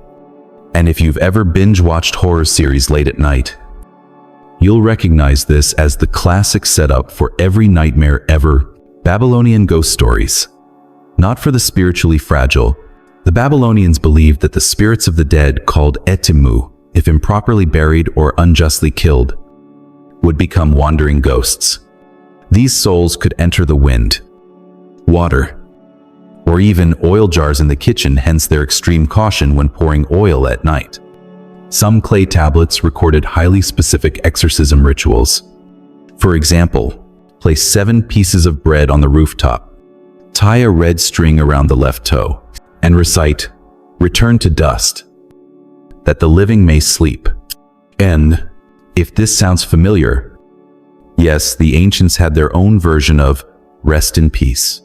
And if you've ever binge-watched horror series late at night, you'll recognize this as the classic setup for every nightmare ever. Babylonian ghost stories. Not for the spiritually fragile. The Babylonians believed that the spirits of the dead, called etimu, if improperly buried or unjustly killed, would become wandering ghosts. These souls could enter the wind, water, or even oil jars in the kitchen, hence their extreme caution when pouring oil at night. Some clay tablets recorded highly specific exorcism rituals. For example, place 7 pieces of bread on the rooftop, tie a red string around the left toe, and recite, return to dust, that the living may sleep. And if this sounds familiar, yes, the ancients had their own version of rest in peace.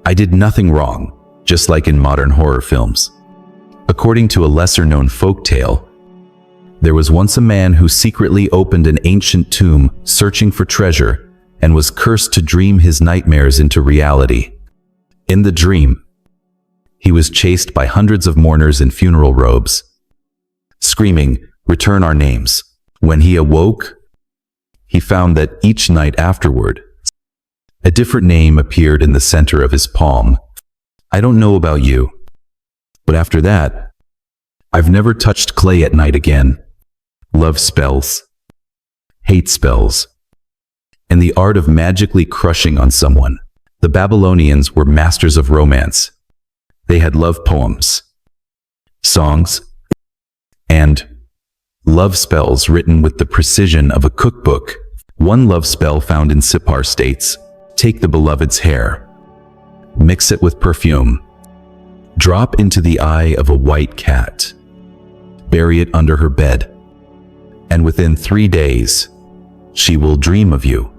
I did nothing wrong, just like in modern horror films. According to a lesser-known folk tale, there was once a man who secretly opened an ancient tomb searching for treasure and was cursed to dream his nightmares into reality. In the dream, he was chased by hundreds of mourners in funeral robes, screaming, "Return our names." When he awoke, he found that each night afterward, a different name appeared in the center of his palm. I don't know about you, but after that, I've never touched clay at night again. Love spells, hate spells, and the art of magically crushing on someone. The Babylonians were masters of romance. They had love poems, songs, and love spells written with the precision of a cookbook. One love spell found in Sipar states, "Take the beloved's hair, mix it with perfume, drop into the eye of a white cat, bury it under her bed, and within 3 days, she will dream of you."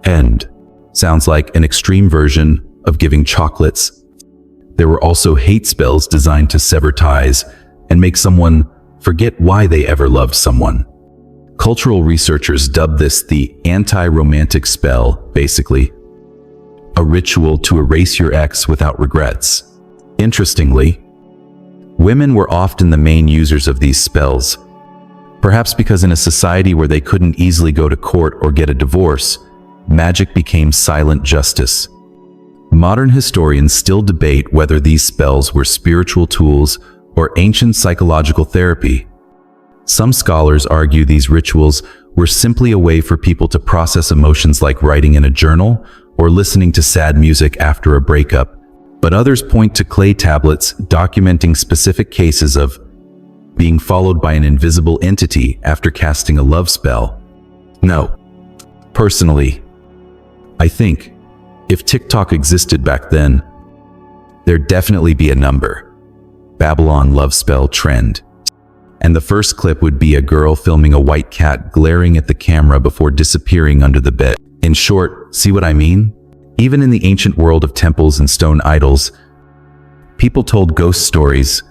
And sounds like an extreme version of giving chocolates. There were also hate spells designed to sever ties and make someone forget why they ever loved someone. Cultural researchers dubbed this the anti-romantic spell, basically a ritual to erase your ex without regrets. Interestingly, women were often the main users of these spells, perhaps because in a society where they couldn't easily go to court or get a divorce, magic became silent justice. Modern historians still debate whether these spells were spiritual tools or ancient psychological therapy. Some scholars argue these rituals were simply a way for people to process emotions like writing in a journal or listening to sad music after a breakup. But others point to clay tablets documenting specific cases of being followed by an invisible entity after casting a love spell. No, personally, I think if TikTok existed back then, there'd definitely be a number. Babylon love spell trend. And the first clip would be a girl filming a white cat glaring at the camera before disappearing under the bed. In short, see what I mean? Even in the ancient world of temples and stone idols, people told ghost stories,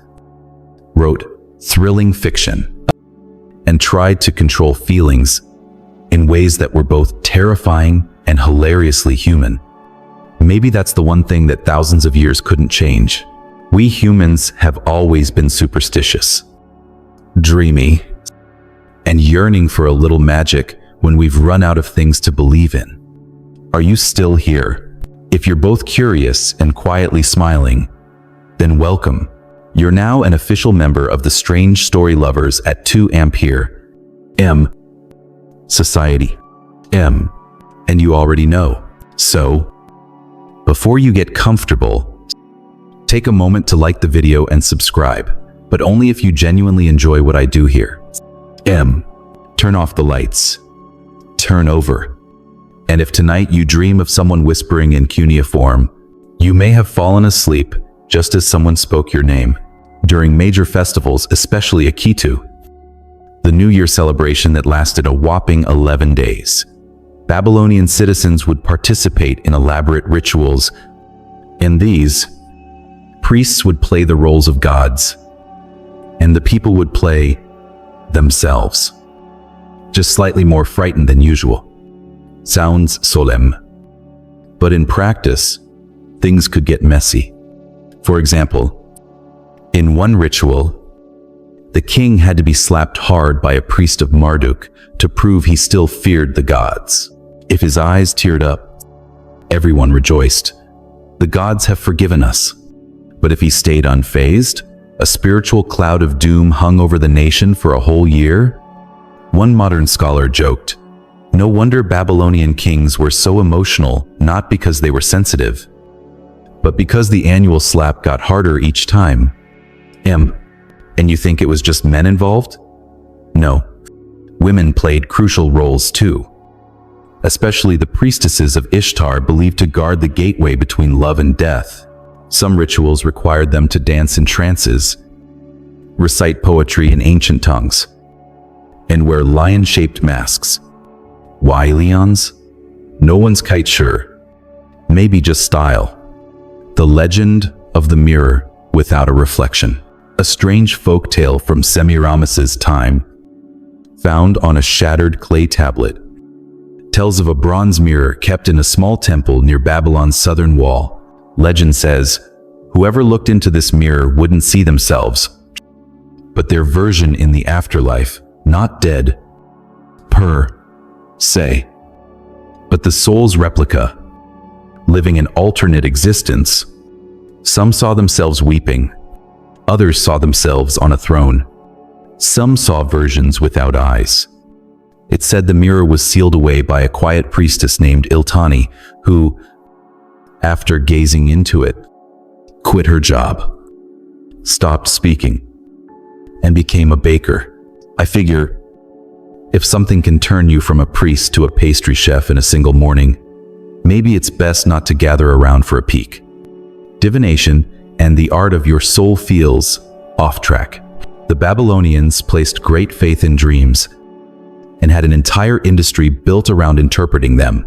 wrote thrilling fiction, and tried to control feelings in ways that were both terrifying and hilariously human. Maybe that's the one thing that thousands of years couldn't change. We humans have always been superstitious, dreamy, and yearning for a little magic when we've run out of things to believe in. Are you still here? If you're both curious and quietly smiling, then welcome. You're now an official member of the Strange Story Lovers at 2 Ampere M Society. M. And you already know. So, before you get comfortable, take a moment to like the video and subscribe, but only if you genuinely enjoy what I do here. M. Turn off the lights. Turn over. And if tonight you dream of someone whispering in cuneiform, you may have fallen asleep just as someone spoke your name. During major festivals, especially Akitu, the New Year celebration that lasted a whopping 11 days, Babylonian citizens would participate in elaborate rituals. In these, priests would play the roles of gods, and the people would play themselves, just slightly more frightened than usual. Sounds solemn, but in practice, things could get messy. For example, in one ritual, the king had to be slapped hard by a priest of Marduk to prove he still feared the gods. If his eyes teared up, everyone rejoiced. The gods have forgiven us. But if he stayed unfazed, a spiritual cloud of doom hung over the nation for a whole year. One modern scholar joked, "No wonder Babylonian kings were so emotional, not because they were sensitive, but because the annual slap got harder each time." And you think it was just men involved? No. Women played crucial roles too, especially the priestesses of Ishtar, believed to guard the gateway between love and death. Some rituals required them to dance in trances, recite poetry in ancient tongues, and wear lion-shaped masks. Why lions? No one's quite sure. Maybe just style. The legend of the mirror without a reflection. A strange folk tale from Semiramis's time, found on a shattered clay tablet, tells of a bronze mirror kept in a small temple near Babylon's southern wall. Legend says, whoever looked into this mirror wouldn't see themselves, but their version in the afterlife, not dead, per se, but the soul's replica, living an alternate existence. Some saw themselves weeping, others saw themselves on a throne. Some saw versions without eyes. It said the mirror was sealed away by a quiet priestess named Iltani, who, after gazing into it, quit her job, stopped speaking, and became a baker. I figure, if something can turn you from a priest to a pastry chef in a single morning, maybe it's best not to gather around for a peek. Divination and the art of your soul feels off track. The Babylonians placed great faith in dreams and had an entire industry built around interpreting them.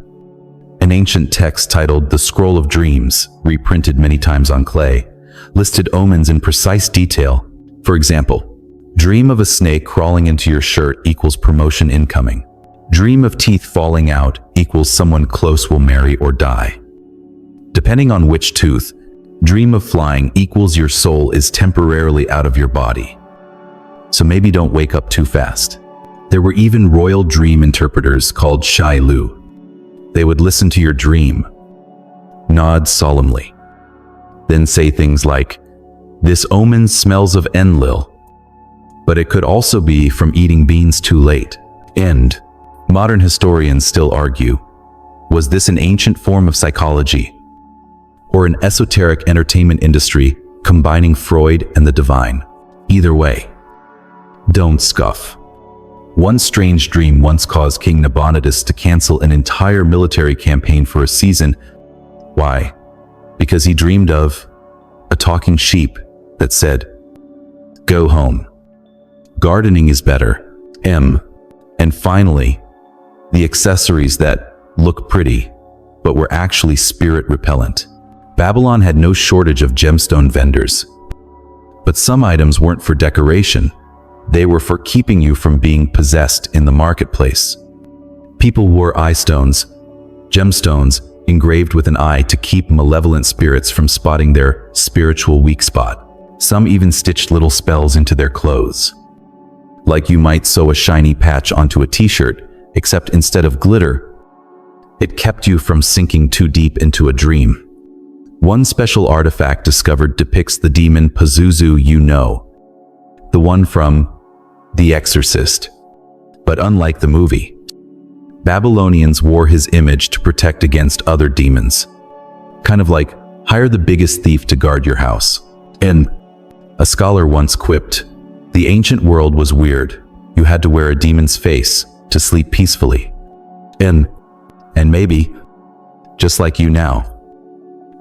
An ancient text titled The Scroll of Dreams, reprinted many times on clay, listed omens in precise detail. For example, dream of a snake crawling into your shirt equals promotion incoming. Dream of teeth falling out equals someone close will marry or die. Depending on which tooth, dream of flying equals your soul is temporarily out of your body. So maybe don't wake up too fast. There were even royal dream interpreters called Shai Lu. They would listen to your dream, nod solemnly, then say things like, "This omen smells of Enlil," but it could also be from eating beans too late. And modern historians still argue, was this an ancient form of psychology or an esoteric entertainment industry combining Freud and the divine? Either way, don't scoff. One strange dream once caused King Nabonidus to cancel an entire military campaign for a season. Why? Because he dreamed of a talking sheep that said, "Go home. Gardening is better." And finally, the accessories that look pretty, but were actually spirit repellent. Babylon had no shortage of gemstone vendors, but some items weren't for decoration. They were for keeping you from being possessed in the marketplace. People wore eye stones, gemstones engraved with an eye to keep malevolent spirits from spotting their spiritual weak spot. Some even stitched little spells into their clothes. Like you might sew a shiny patch onto a t-shirt, except instead of glitter, it kept you from sinking too deep into a dream. One special artifact discovered depicts the demon Pazuzu, the one from The Exorcist. But unlike the movie, Babylonians wore his image to protect against other demons. Kind of like, hire the biggest thief to guard your house. And a scholar once quipped, the ancient world was weird. You had to wear a demon's face to sleep peacefully. And maybe, just like you now,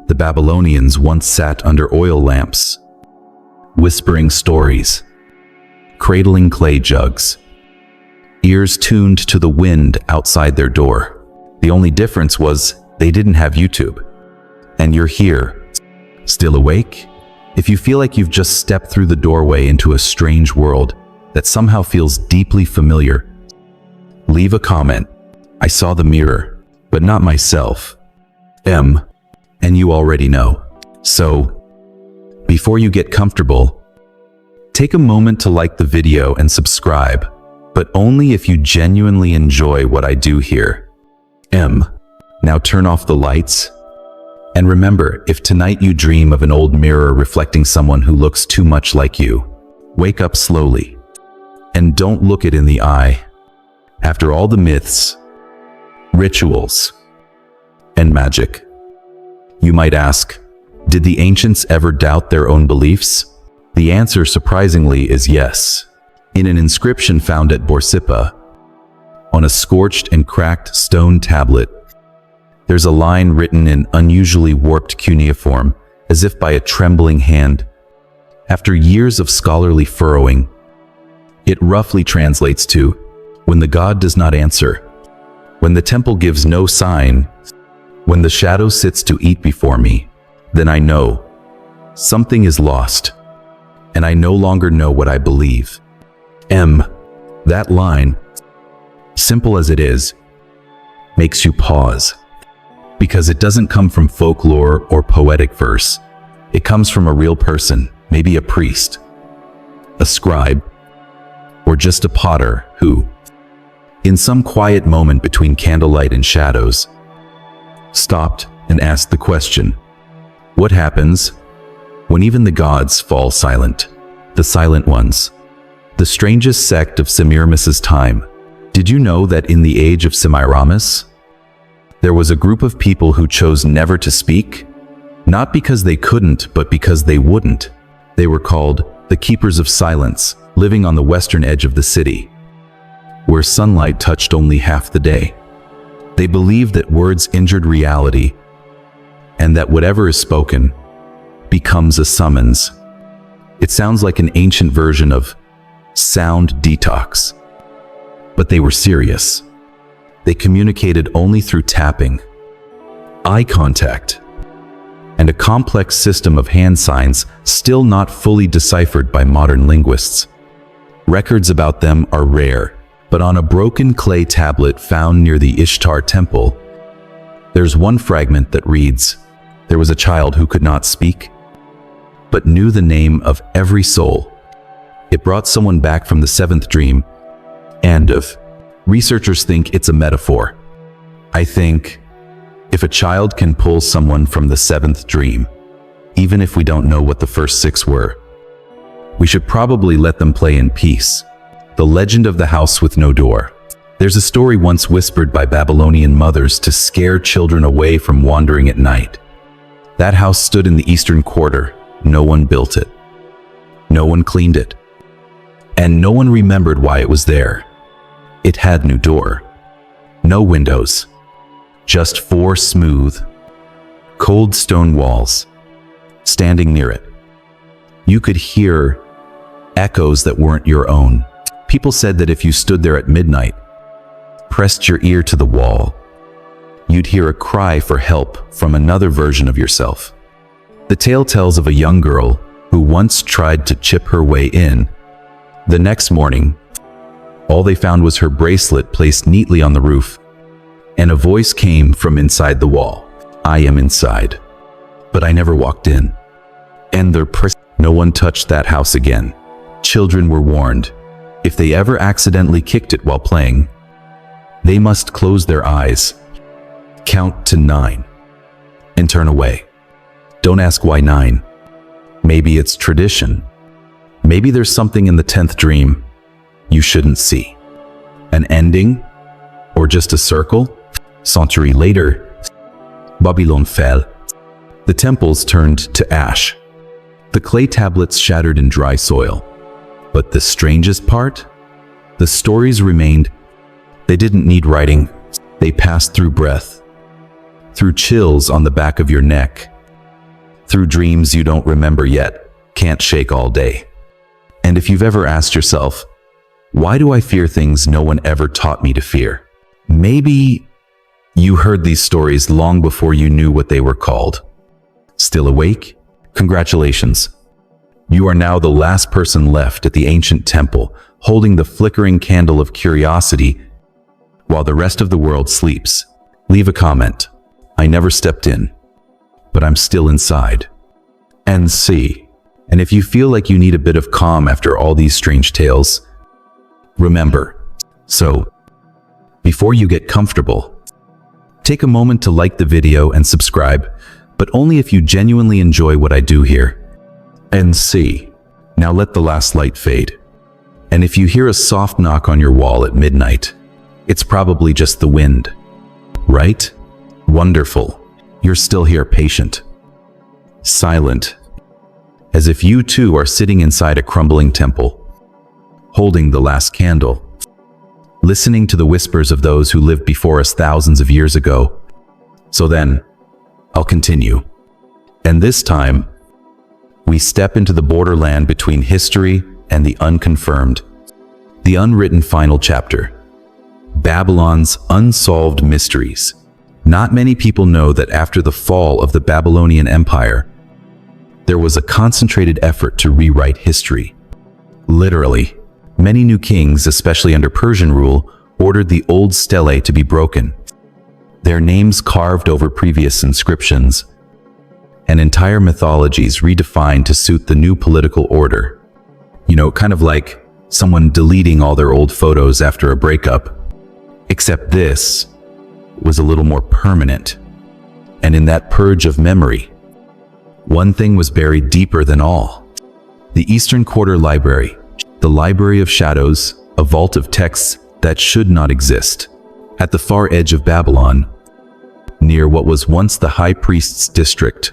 the Babylonians once sat under oil lamps, whispering stories, cradling clay jugs, ears tuned to the wind outside their door. The only difference was they didn't have YouTube. And you're here, still awake? If you feel like you've just stepped through the doorway into a strange world that somehow feels deeply familiar, leave a comment. I saw the mirror, but not myself. And you already know. So, before you get comfortable, take a moment to like the video and subscribe, but only if you genuinely enjoy what I do here. Now turn off the lights. And remember, if tonight you dream of an old mirror reflecting someone who looks too much like you, wake up slowly. And don't look it in the eye. After all the myths, rituals, and magic, you might ask, did the ancients ever doubt their own beliefs? The answer, surprisingly, is yes. In an inscription found at Borsippa, on a scorched and cracked stone tablet, there's a line written in unusually warped cuneiform as if by a trembling hand. After years of scholarly furrowing, it roughly translates to, when the god does not answer, when the temple gives no sign, when the shadow sits to eat before me, then I know something is lost, and I no longer know what I believe. That line, simple as it is, makes you pause, because it doesn't come from folklore or poetic verse. It comes from a real person, maybe a priest, a scribe, or just a potter who, in some quiet moment between candlelight and shadows, stopped and asked the question, what happens when even the gods fall silent? The silent ones, the strangest sect of Semiramis' time. Did you know that in the age of Semiramis, there was a group of people who chose never to speak? Not because they couldn't, but because they wouldn't. They were called the Keepers of Silence, living on the western edge of the city, where sunlight touched only half the day. They believed that words injured reality, and that whatever is spoken becomes a summons. It sounds like an ancient version of sound detox. But they were serious. They communicated only through tapping, eye contact, and a complex system of hand signs still not fully deciphered by modern linguists. Records about them are rare, but on a broken clay tablet found near the Ishtar temple, there's one fragment that reads, "There was a child who could not speak, but knew the name of every soul." It brought someone back from the seventh dream, and researchers think it's a metaphor. I think if a child can pull someone from the seventh dream, even if we don't know what the first six were, we should probably let them play in peace. The legend of the house with no door. There's a story once whispered by Babylonian mothers to scare children away from wandering at night. That house stood in the eastern quarter. No one built it. No one cleaned it. And no one remembered why it was there. It had no door, no windows, just 4 smooth, cold stone walls. Standing near it, you could hear echoes that weren't your own. People said that if you stood there at midnight, pressed your ear to the wall, you'd hear a cry for help from another version of yourself. The tale tells of a young girl who once tried to chip her way in. The next morning, all they found was her bracelet placed neatly on the roof, and a voice came from inside the wall. "I am inside, but I never walked in." And no one touched that house again. Children were warned, if they ever accidentally kicked it while playing, they must close their eyes, count to 9, and turn away. Don't ask why 9. Maybe it's tradition. Maybe there's something in the 10th dream you shouldn't see. An ending? Or just a circle? Century later, Babylon fell. The temples turned to ash. The clay tablets shattered in dry soil. But the strangest part? The stories remained. They didn't need writing. They passed through breath, through chills on the back of your neck, through dreams you don't remember yet, can't shake all day. And if you've ever asked yourself, why do I fear things no one ever taught me to fear? Maybe you heard these stories long before you knew what they were called. Still awake? Congratulations. You are now the last person left at the ancient temple, holding the flickering candle of curiosity while the rest of the world sleeps. Leave a comment. I never stepped in, but I'm still inside. And see. And if you feel like you need a bit of calm after all these strange tales, remember. So, before you get comfortable, take a moment to like the video and subscribe, but only if you genuinely enjoy what I do here. And see. Now let the last light fade. And if you hear a soft knock on your wall at midnight, it's probably just the wind. Right? Wonderful. You're still here, patient, silent, as if you too are sitting inside a crumbling temple, holding the last candle, listening to the whispers of those who lived before us thousands of years ago. So then, I'll continue. And this time, we step into the borderland between history and the unconfirmed. The unwritten final chapter. Babylon's unsolved mysteries. Not many people know that after the fall of the Babylonian Empire, there was a concentrated effort to rewrite history. Literally, many new kings, especially under Persian rule, ordered the old stelae to be broken, their names carved over previous inscriptions, and entire mythologies redefined to suit the new political order. You know, kind of like someone deleting all their old photos after a breakup. Except this was a little more permanent. And in that purge of memory, one thing was buried deeper than all. The Eastern Quarter Library, the Library of Shadows, a vault of texts that should not exist. At the far edge of Babylon, near what was once the high priest's district,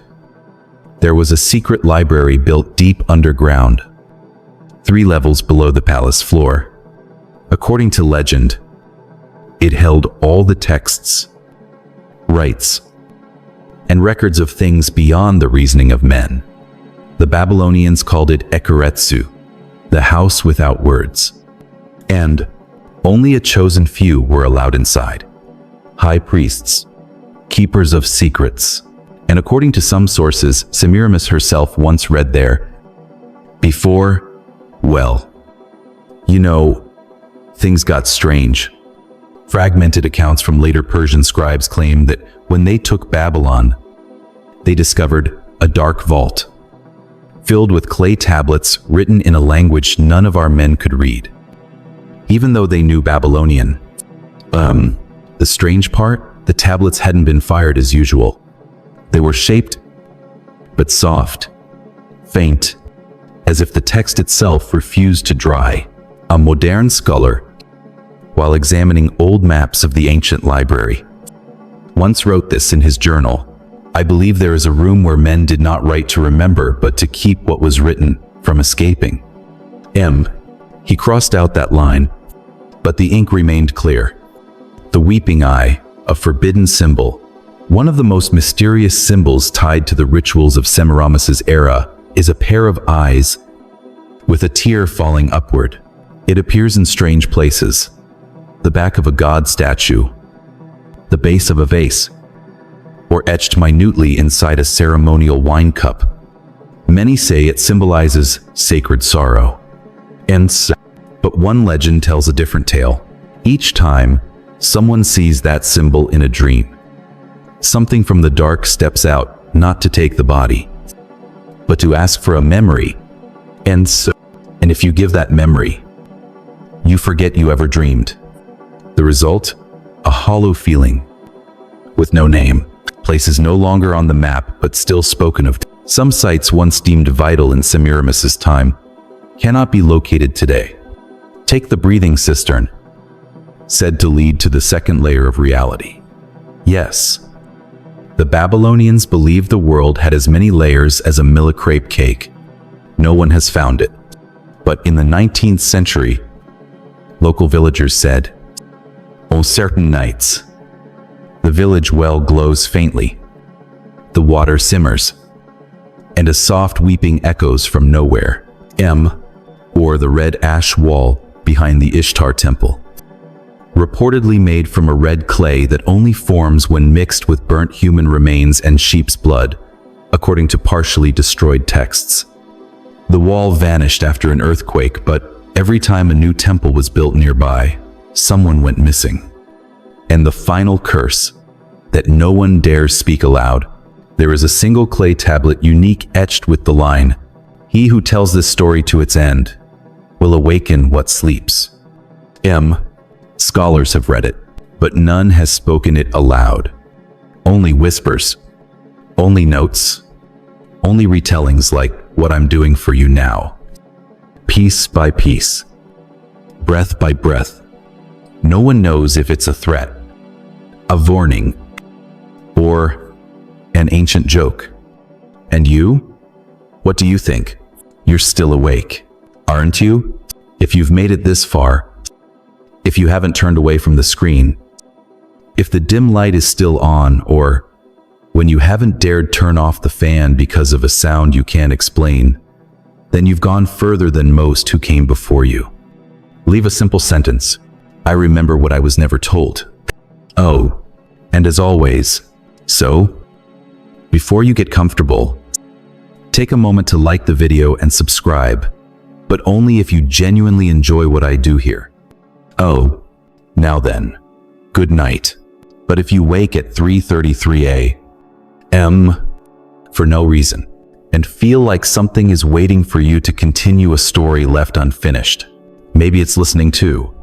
there was a secret library built deep underground, 3 levels below the palace floor. According to legend, it held all the texts, rites, and records of things beyond the reasoning of men. The Babylonians called it Ekaretsu, the house without words. And only a chosen few were allowed inside. High priests, keepers of secrets. And according to some sources, Semiramis herself once read there, before, well, you know, things got strange. Fragmented accounts from later Persian scribes claim that when they took Babylon, they discovered a dark vault, filled with clay tablets written in a language none of our men could read. Even though they knew Babylonian. The strange part, the tablets hadn't been fired as usual. They were shaped, but soft, faint, as if the text itself refused to dry. A modern scholar, while examining old maps of the ancient library, once wrote this in his journal: I believe there is a room where men did not write to remember, but to keep what was written from escaping. He crossed out that line, but the ink remained clear. The weeping eye, a forbidden symbol, one of the most mysterious symbols tied to the rituals of Semiramis's era, is a pair of eyes with a tear falling upward. It appears in strange places: the back of a god statue, the base of a vase, or etched minutely inside a ceremonial wine cup. Many say it symbolizes sacred sorrow. But one legend tells a different tale. Each time, someone sees that symbol in a dream, something from the dark steps out, not to take the body, but to ask for a memory. And if you give that memory, you forget you ever dreamed. The result? A hollow feeling, with no name. Places no longer on the map, but still spoken of. Some sites once deemed vital in Semiramis's time cannot be located today. Take the breathing cistern, said to lead to the second layer of reality. Yes, the Babylonians believed the world had as many layers as a Mille crepe cake. No one has found it. But in the 19th century, local villagers said, on certain nights, the village well glows faintly, the water simmers, and a soft weeping echoes from nowhere. Or the red ash wall behind the Ishtar temple, reportedly made from a red clay that only forms when mixed with burnt human remains and sheep's blood, according to partially destroyed texts. The wall vanished after an earthquake, but every time a new temple was built nearby, someone went missing. And the final curse, that no one dares speak aloud. There is a single clay tablet unique etched with the line, "He who tells this story to its end will awaken what sleeps." Scholars have read it, but none has spoken it aloud. Only whispers, only notes, only retellings like what I'm doing for you now. Piece by piece, breath by breath. No one knows if it's a threat, a warning, or an ancient joke. And you? What do you think? You're still awake, aren't you? If you've made it this far, if you haven't turned away from the screen, if the dim light is still on, or When you haven't dared turn off the fan because of a sound you can't explain, then you've gone further than most who came before you. Leave a simple sentence. I remember what I was never told. Oh, and as always, so, before you get comfortable, take a moment to like the video and subscribe, but only if you genuinely enjoy what I do here. Oh, now then, good night. But if you wake at 3:33 a.m. for no reason, and feel like something is waiting for you to continue a story left unfinished, maybe it's listening to